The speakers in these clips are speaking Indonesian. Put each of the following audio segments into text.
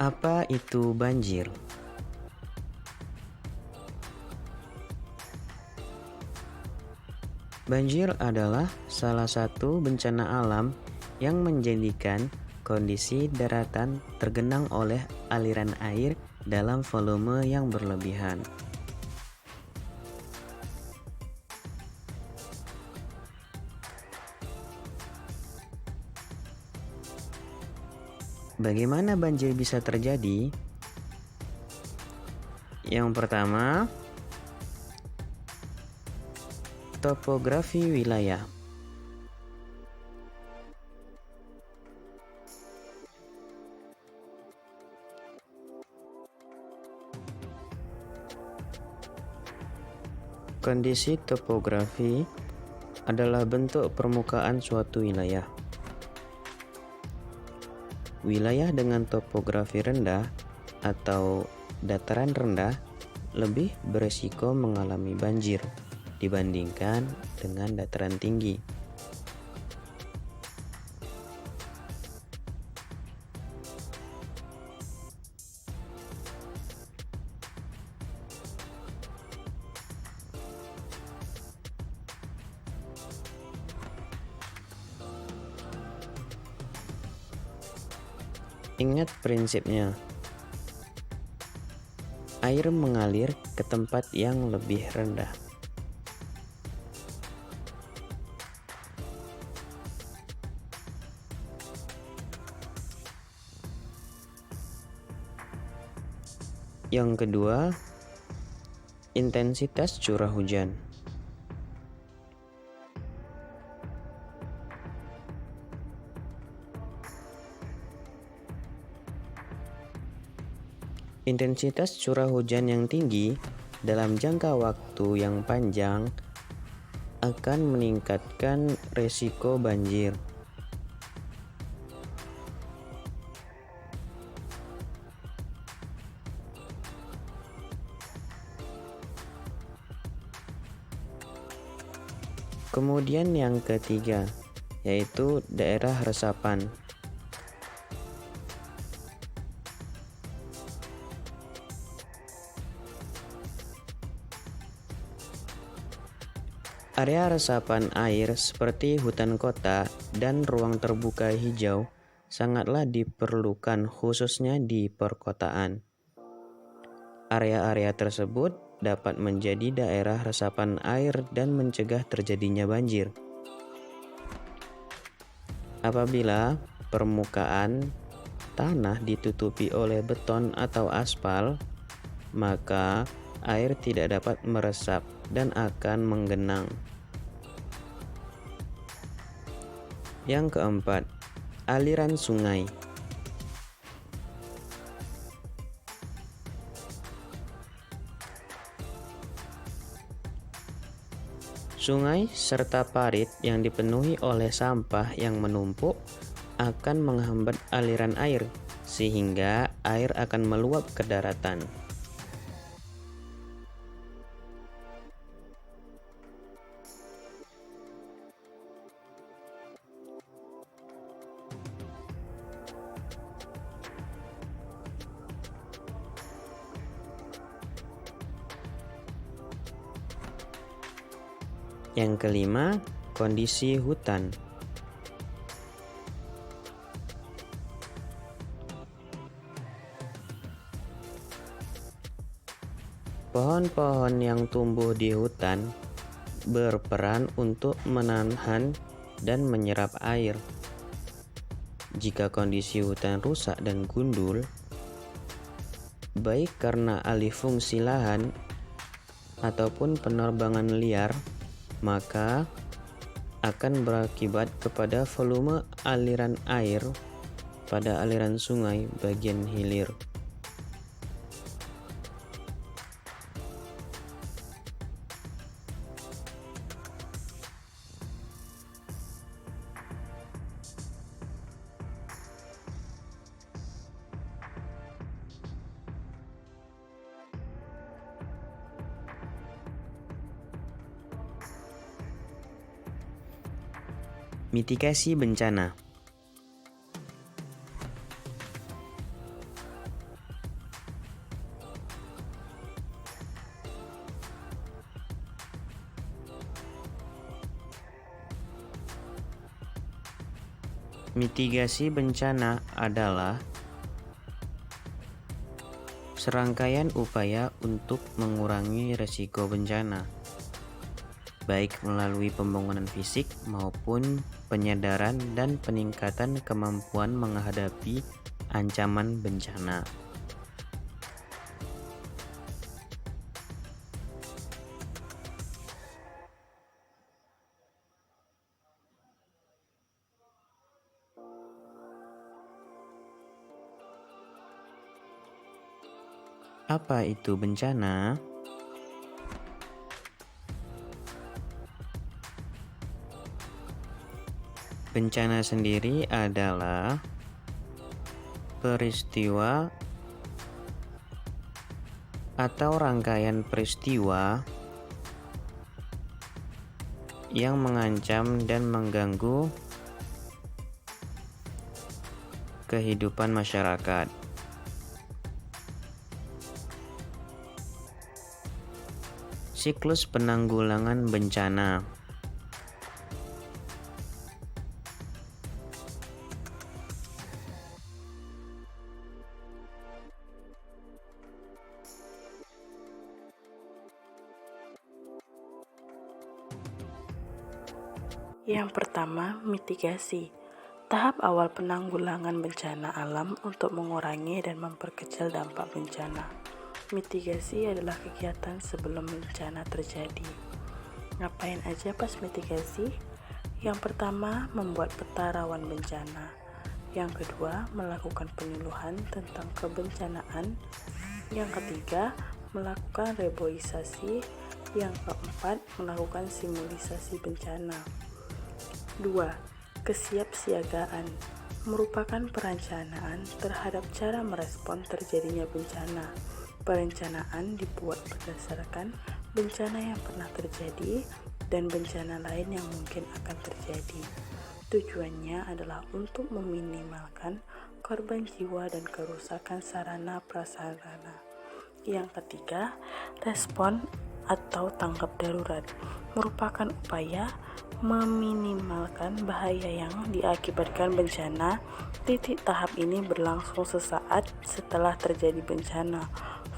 Apa itu banjir? Banjir adalah salah satu bencana alam yang menjadikan kondisi daratan tergenang oleh aliran air dalam volume yang berlebihan. Bagaimana banjir bisa terjadi? Yang pertama, topografi wilayah. Kondisi topografi adalah bentuk permukaan suatu wilayah. Wilayah dengan topografi rendah atau dataran rendah lebih beresiko mengalami banjir dibandingkan dengan dataran tinggi. Ingat prinsipnya. Air mengalir ke tempat yang lebih rendah. Yang kedua, intensitas curah hujan. Intensitas curah hujan yang tinggi dalam jangka waktu yang panjang akan meningkatkan resiko banjir. Kemudian yang ketiga, yaitu daerah resapan. Area resapan air seperti hutan kota dan ruang terbuka hijau sangatlah diperlukan khususnya di perkotaan. Area-area tersebut dapat menjadi daerah resapan air dan mencegah terjadinya banjir. Apabila permukaan tanah ditutupi oleh beton atau aspal, maka air tidak dapat meresap dan akan menggenang. Yang keempat, aliran sungai. Sungai serta parit yang dipenuhi oleh sampah yang menumpuk akan menghambat aliran air, sehingga air akan meluap ke daratan. Yang kelima, kondisi hutan. Pohon-pohon yang tumbuh di hutan berperan untuk menahan dan menyerap air. Jika kondisi hutan rusak dan gundul, baik karena alih fungsi lahan ataupun penerbangan liar, maka akan berakibat kepada volume aliran air pada aliran sungai bagian hilir. Mitigasi bencana. Mitigasi bencana adalah serangkaian upaya untuk mengurangi risiko bencana, baik melalui pembangunan fisik maupun penyadaran dan peningkatan kemampuan menghadapi ancaman bencana. Apa itu bencana? Bencana sendiri adalah peristiwa atau rangkaian peristiwa yang mengancam dan mengganggu kehidupan masyarakat. Siklus penanggulangan bencana. Yang pertama, mitigasi. Tahap awal penanggulangan bencana alam untuk mengurangi dan memperkecil dampak bencana. Mitigasi adalah kegiatan sebelum bencana terjadi. Ngapain aja pas mitigasi? Yang pertama, membuat peta rawan bencana. Yang kedua, melakukan penyuluhan tentang kebencanaan. Yang ketiga, melakukan reboisasi. Yang keempat, melakukan simulisasi bencana. 2. Kesiapsiagaan merupakan perencanaan terhadap cara merespon terjadinya bencana. Perencanaan dibuat berdasarkan bencana yang pernah terjadi dan bencana lain yang mungkin akan terjadi. Tujuannya adalah untuk meminimalkan korban jiwa dan kerusakan sarana prasarana. Yang ketiga, respon atau tanggap darurat merupakan upaya meminimalkan bahaya yang diakibatkan bencana. Titik tahap ini berlangsung sesaat setelah terjadi bencana.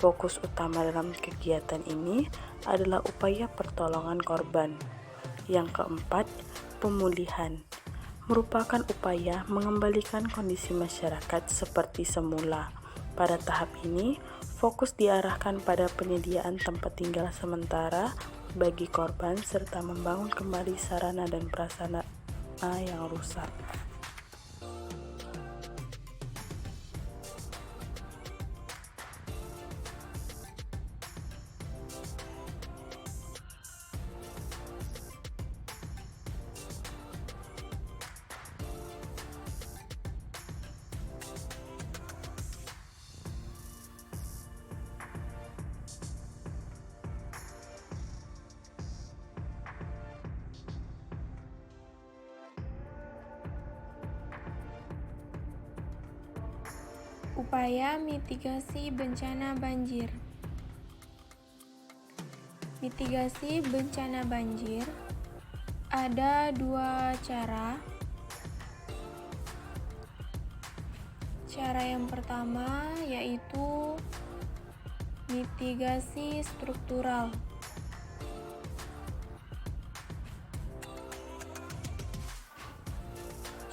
Fokus utama dalam kegiatan ini adalah upaya pertolongan korban. Yang keempat, pemulihan merupakan upaya mengembalikan kondisi masyarakat seperti semula. Pada tahap ini, fokus diarahkan pada penyediaan tempat tinggal sementara bagi korban serta membangun kembali sarana dan prasarana yang rusak. Upaya mitigasi bencana banjir. Mitigasi bencana banjir ada dua cara. Cara yang pertama yaitu mitigasi struktural.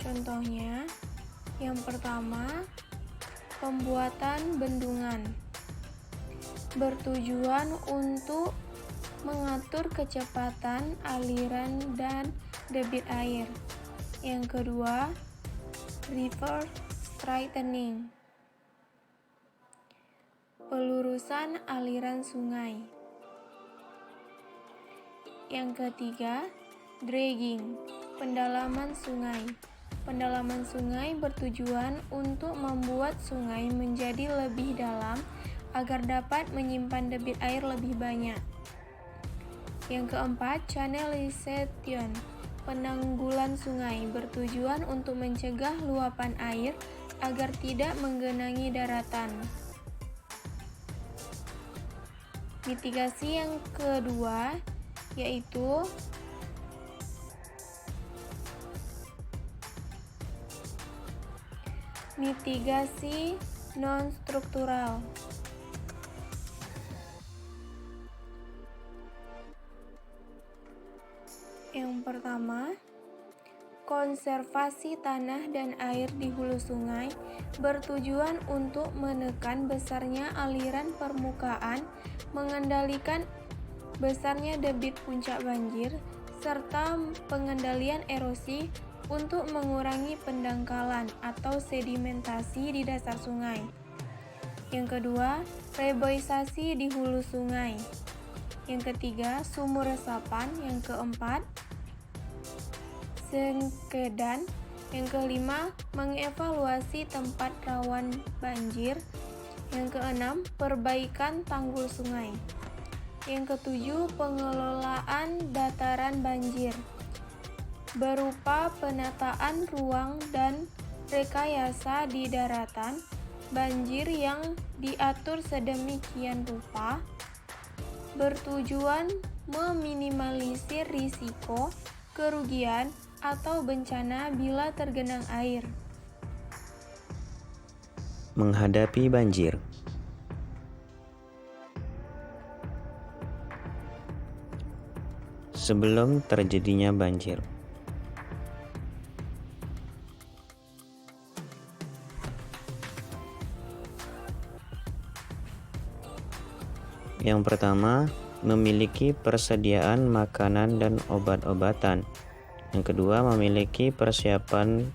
Contohnya, yang pertama, pembuatan bendungan bertujuan untuk mengatur kecepatan aliran dan debit air. Yang kedua, river straightening, pelurusan aliran sungai. Yang ketiga, dredging, pendalaman sungai. Pendalaman sungai bertujuan untuk membuat sungai menjadi lebih dalam agar dapat menyimpan debit air lebih banyak. Yang keempat, channelization, penanggulan sungai bertujuan untuk mencegah luapan air agar tidak menggenangi daratan. Mitigasi yang kedua yaitu Mitigasi non-struktural. Yang pertama, konservasi tanah dan air di hulu sungai bertujuan untuk menekan besarnya aliran permukaan, mengendalikan besarnya debit puncak banjir, serta pengendalian erosi untuk mengurangi pendangkalan atau sedimentasi di dasar sungai. Yang kedua, reboisasi di hulu sungai. Yang ketiga, sumur resapan. Yang keempat, sengkedan. Yang kelima, mengevaluasi tempat rawan banjir. Yang keenam, perbaikan tanggul sungai. Yang ketujuh, pengelolaan dataran banjir berupa penataan ruang dan rekayasa di daratan banjir yang diatur sedemikian rupa bertujuan meminimalisir risiko kerugian atau bencana bila tergenang air. Menghadapi banjir. Sebelum terjadinya banjir. Yang pertama, memiliki persediaan makanan dan obat-obatan. Yang kedua, memiliki persediaan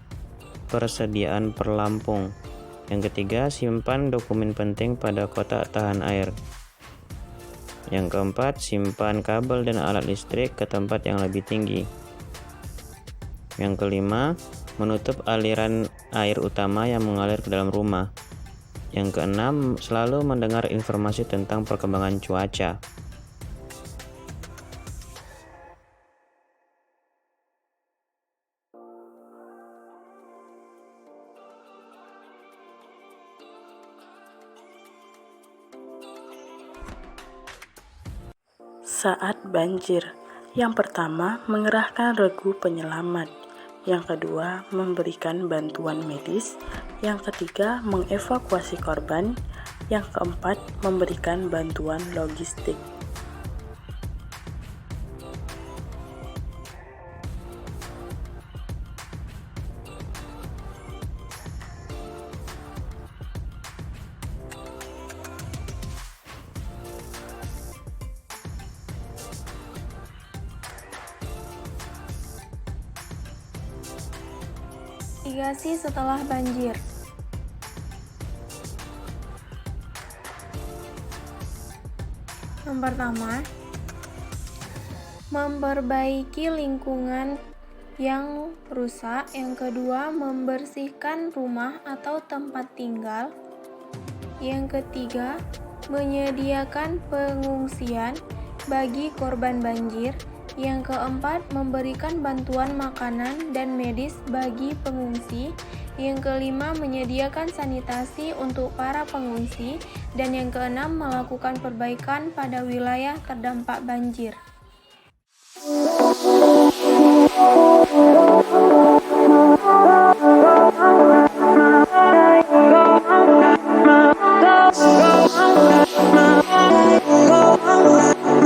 perlampung. Yang ketiga, simpan dokumen penting pada kotak tahan air. Yang keempat, simpan kabel dan alat listrik ke tempat yang lebih tinggi. Yang kelima, menutup aliran air utama yang mengalir ke dalam rumah. Yang keenam, selalu mendengar informasi tentang perkembangan cuaca. Saat banjir, yang pertama mengerahkan regu penyelamat, yang kedua memberikan bantuan medis, yang ketiga mengevakuasi korban, yang keempat memberikan bantuan logistik. Mitigasi setelah banjir. Yang pertama, memperbaiki lingkungan yang rusak. Yang kedua, membersihkan rumah atau tempat tinggal. Yang ketiga, menyediakan pengungsian bagi korban banjir. Yang keempat, memberikan bantuan makanan dan medis bagi pengungsi. Yang kelima, menyediakan sanitasi untuk para pengungsi. Dan yang keenam, melakukan perbaikan pada wilayah terdampak banjir.